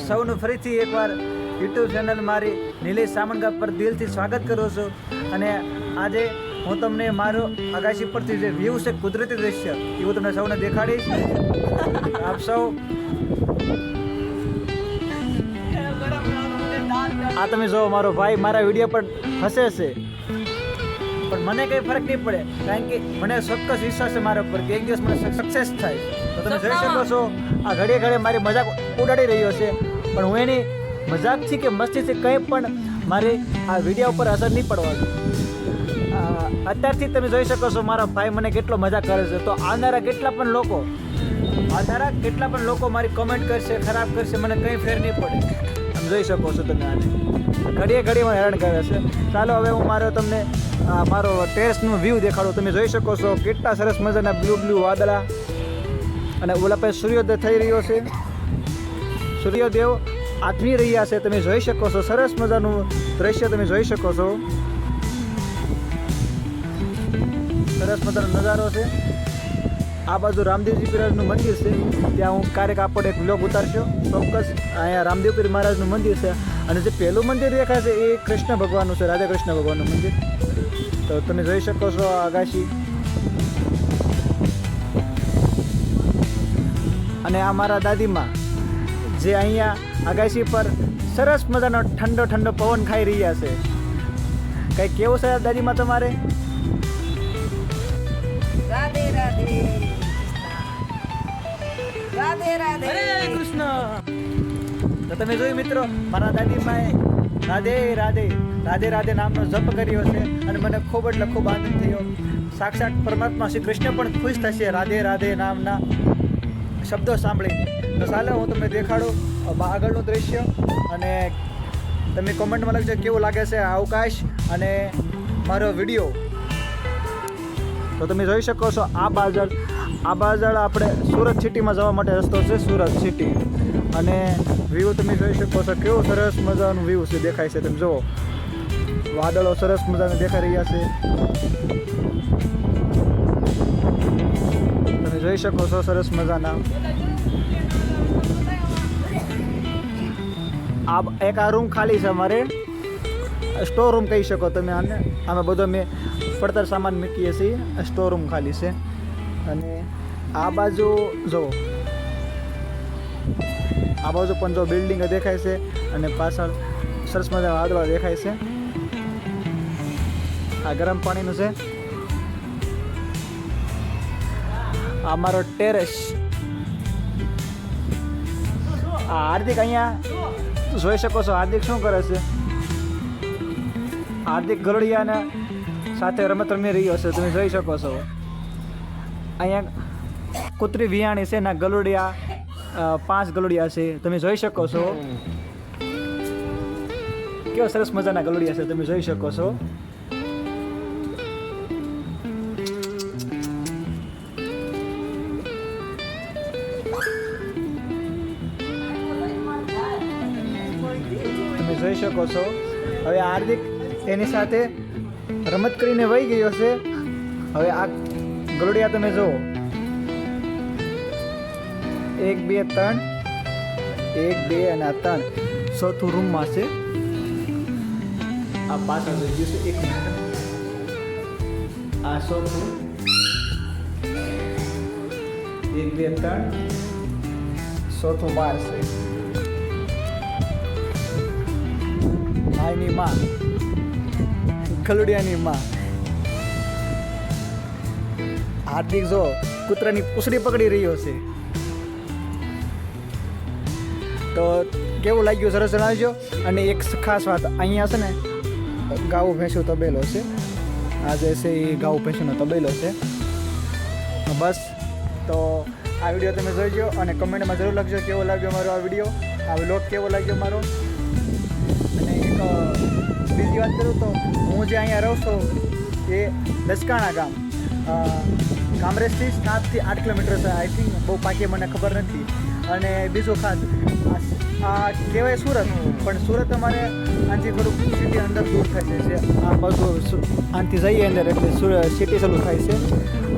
સૌનું ફરીથી એકવાર યુટ્યુબ ચેનલ મારી નિલેશ સામંગા પર દિલથી સ્વાગત કરું છું. અને આજે હું તમને મારો આકાશી પરથી જે વ્યૂ છે, કુદરતી દૃશ્ય, એ હું તમને સૌને દેખાડીશ. આપ સૌ આ તમે જો મારો ભાઈ મારા વિડીયો પર હસે છે, પણ મને કંઈ ફરક નહીં પડે, કારણ કે મને ચોક્કસ વિશ્વાસ છે મારા પર કે એક દિવસ મને સક્સેસ થાય. તો તમે જોઈ શકો છો આ ઘડીએ ઘડીએ મારી મજાક ઉડાડી રહ્યો છે, પણ હું એની મજાકથી કે મસ્તીથી કંઈ પણ મારી આ વિડીયો ઉપર અસર નહીં પડવાની. અત્યારથી તમે જોઈ શકો છો મારા ભાઈ મને કેટલો મજાક કરે છે. તો આવનારા કેટલા પણ લોકો મારી કમેન્ટ કરશે, ખરાબ કરશે, મને કંઈ ફેર નહીં પડે. તમે જોઈ શકો છો તમે આને ઘડીએ ઘડીએ મને હેરાન કરે છે. ચાલો હવે હું તમને મારો ટેરેસનું વ્યૂ દેખાડું. તમે જોઈ શકો છો કેટલા સરસ મજાના બ્લુ વાદળા, અને ઓલા પાસે સૂર્યોદય થઈ રહ્યો છે. સૂર્યદેવ આથમી રહ્યા છે. તમે જોઈ શકો છો સરસ મજાનું દ્રશ્ય તમે જોઈ શકો છો. સરસ મજાનો નજારો છે. આ બાજુ રામદેવજી પીરનું મંદિર છે. ત્યાં હું ક્યારેક આપણે એક વ્લોગ ઉતારશો ચોક્કસ. અહીંયા રામદેવ પીર મહારાજનું મંદિર છે. અને જે પહેલું મંદિર દેખાય છે એ કૃષ્ણ ભગવાનનું છે, રાધા કૃષ્ણ ભગવાનનું મંદિર. તો તમે જોઈ શકો છો આકાશી. અને આ મારા દાદીમાં જે અહીંયા આગાશી પર સરસ મજાનો ઠંડો પવન ખાઈ રહ્યા છે. કંઈ કેવું છે દાદીમાં તમારે? રાધે રાધે રાધે રાધે હરે કૃષ્ણ. તો તમે જોયું મિત્રો, મારા દાદીમાએ રાધે રાધે રાધે રાધે નામનો જપ કર્યો છે, અને મને ખૂબ એટલે ખૂબ આનંદ થયો. સાક્ષાત પરમાત્મા શ્રી કૃષ્ણ પણ ખુશ થશે રાધે રાધે નામના શબ્દો સાંભળીને. તો ચાલો હું તમને દેખાડું આગળનું દૃશ્ય, અને તમે કોમેન્ટમાં લખજો કેવું લાગે છે આ અવકાશ અને મારો વિડીયો. તો તમે જોઈ શકો છો આ બાજળ આપણે સુરત સિટીમાં જવા માટે રસ્તો છે, સુરત સિટી. અને વ્યૂ તમે જોઈ શકો છો કેવું સરસ મજાનું વ્યૂ છે, દેખાય છે. તમે જુઓ વાદળો સરસ મજાના દેખાઈ રહ્યા છે. તમે જોઈ શકો છો સરસ મજાના. એક આ રૂમ ખાલી છે અમારે, સ્ટોર રૂમ કહી શકો તમે આને. આમે બધો મેં પડતર સામાન મૂકીએ છીએ. સ્ટોર રૂમ ખાલી છે. અને આ બાજુ જો પણ જો બિલ્ડિંગ દેખાય છે, અને પાછળ સરસ મજાના વાદળા દેખાય છે. આ ગરમ પાણીનું છે. આ મારો ટેરેસ. આ હાર્દિક અહીંયા જોઈ શકો છો. હાર્દિક શું કરે છે? હાર્દિક ગરોડિયાના સાથે રમત રમી રહ્યો છે. તમે જોઈ શકો છો અહીંયા કૂતરી વિયાણી છે. ના ગલોડિયા 5 ગલોડિયા છે. તમે જોઈ શકો છો કેવા સરસ મજાના ગલોડિયા છે. તમે જોઈ શકો છો. તમે જોઈ શકો છો. હવે હાર્દિક એની સાથે રમત કરીને વહી ગયો છે. હવે આ ગલોડિયા તમે જુઓ 1 2 3 1 2 અને આ 3 ચોથું રૂમમાં છે. આ પાછળ થઈ ગયું છે. 1 મિનિટ. આ ચોથું 1 2 3 ચોથું બહાર છે. ભાઈની માં, ગલુડિયાની માં. હાર્દિક જો કૂતરાની પૂંછડી પકડી રહ્યો છે. તો કેવું લાગ્યું સરસ જણાવજો. અને એક ખાસ વાત, અહીંયા છે ને ગાઉ ભેંસું તબેલો છે. આ જે છે એ ગાઉ ભેંસુનો તબેલો છે. બસ તો આ વિડીયો તમે જોઈજો, અને કમેન્ટમાં જરૂર લખજો કેવો લાગ્યો મારો આ વિડીયો, આ વ્લોગ કેવો લાગ્યો મારો. અને એક બીજી વાત કરું તો હું જે અહીંયા રહું છું એ લસકાણા ગામ, કામરેજથી 7 થી 8 કિલોમીટર છે. આઈ થિંક બહુ પાકી મને ખબર નથી. અને બીજું ખાસ આ કહેવાય સુરત, પણ સુરત અમારે આનાથી થોડુંક સિટી અંદર દૂર થાય છે. આ બાજુ આનાથી જઈએ અંદર એટલે સિટી ચાલુ થાય છે.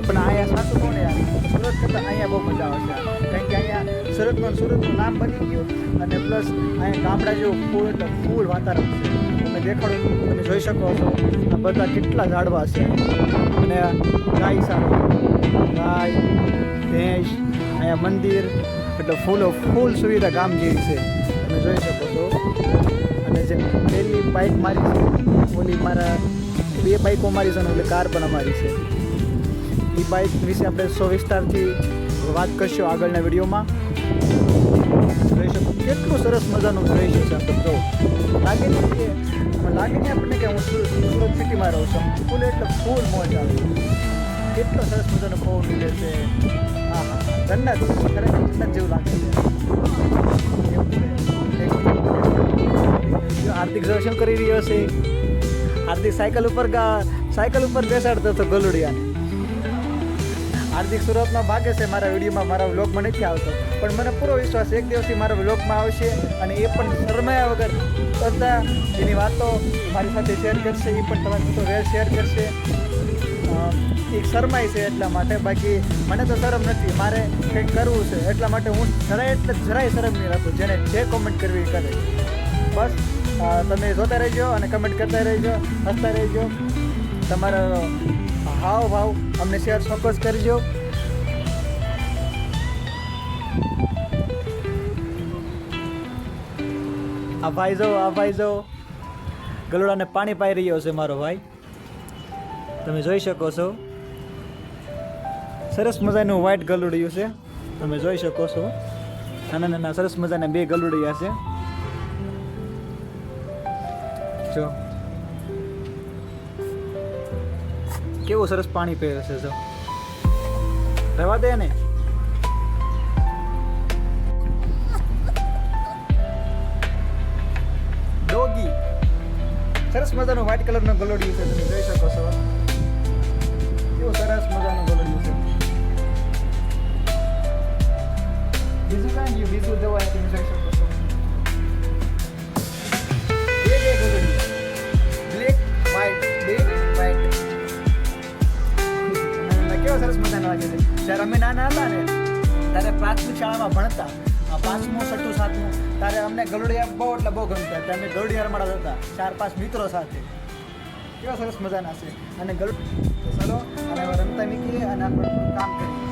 પણ અહીંયા સાચું કોને યાર, સુરત કરતાં અહીંયા બહુ મજા આવે છે. કારણ કે અહીંયા સુરતનું નામ બની ગયું અને પ્લસ અહીંયા ગામડા જેવું ફૂલ એટલે ફૂલ વાતાવરણ છે. તમે દેખાડો તમે જોઈ શકો છો આ બધા કેટલા ઝાડવા છે અને ગાય સારો ગાય ભેંસ અહીંયા મંદિર એટલે ફૂલ સુવિધા ગામ જેવી છે તમે જોઈ શકો છો. અને જે પહેલી બાઇક મારી છે ઓલી મારા 2 બાઇકો મારી છે અને ઓલી કાર પણ અમારી છે. એ બાઇક વિશે આપણે વિસ્તારથી વાત કરશું આગળના વિડીયોમાં. જોઈ શકો કેટલું સરસ મજાનું દ્રશ્ય છે. આપણે જો લાગે ને આપણને કે હું સુરત સિટીમાં રહું છું. ફૂલ એટલે ફૂલ મોજ આવે. કેટલો સરસ મજાનો પવન ઉડે છે. હા હા જન્નત ખરેખર જન્નત જેવું લાગે છે. હાર્દિક દર્શન કરી રહ્યો છે. હાર્દિક સાયકલ ઉપર બેસાડતો હતો ગલુડિયાને. હાર્દિક સુરતમાં ભાગે છે મારા વિડીયોમાં, મારા વ્લોગમાં નથી આવતો, પણ મને પૂરો વિશ્વાસ એક દિવસથી મારા વ્લોગમાં આવશે અને એ પણ શરમાયા વગર બધા એની વાતો મારી સાથે શેર કરશે. એ પણ તમારી સાથે શેર કરશે. એક શરમાય છે એટલા માટે, બાકી મને તો શરમ નથી. મારે કંઈક કરવું છે એટલા માટે હું જરાય શરમ નહીં રાખું. જેને જે કોમેન્ટ કરવી એ કરે. બસ તમે જોતા રહેજો અને કમેન્ટ કરતા રહેજો, હસતા રહેજો. તમારો હાવ ભાવ અમને શેર ચોક્કસ કરજો. આ ભાઈ જો ગલુડાને પાણી પાઈ રહ્યો છે મારો ભાઈ. તમે જોઈ શકો છો સરસ મજાનું વ્હાઈટ ગલુડિયું છે. તમે જોઈ શકો છો નાના સરસ મજાના 2 ગલુડિયા છે. જો કેવું સરસ પાણી પીવે છે. જો રહેવા દે ને. ડોગી સરસ મજાનું વ્હાઈટ કલરનું ગલોડિયું છે. તમે જોઈ શકો છો કેવું સરસ મજાનું ગલોડિયું છે. બીજું કાંઈ નહીં, બીજું જવા તમે જોઈ શકો છો. બે ગલોડિયું બ્લેક વ્હાઈટ કેવો સરસ મજાનો લાગે છે. જ્યારે અમે નાના હતા ને ત્યારે પ્રાથમિક શાળામાં ભણતા 5મું 6ઠું 7મું ત્યારે અમને ગલુડિયા બહુ ગમતા. ત્યારે અમે ગલુડિયા રમાડતા હતા 4-5 મિત્રો સાથે. કેવા સરસ મજાના છે. અને ચલો અને રમતા નીકળીએ અને આપણે કામ કરીએ.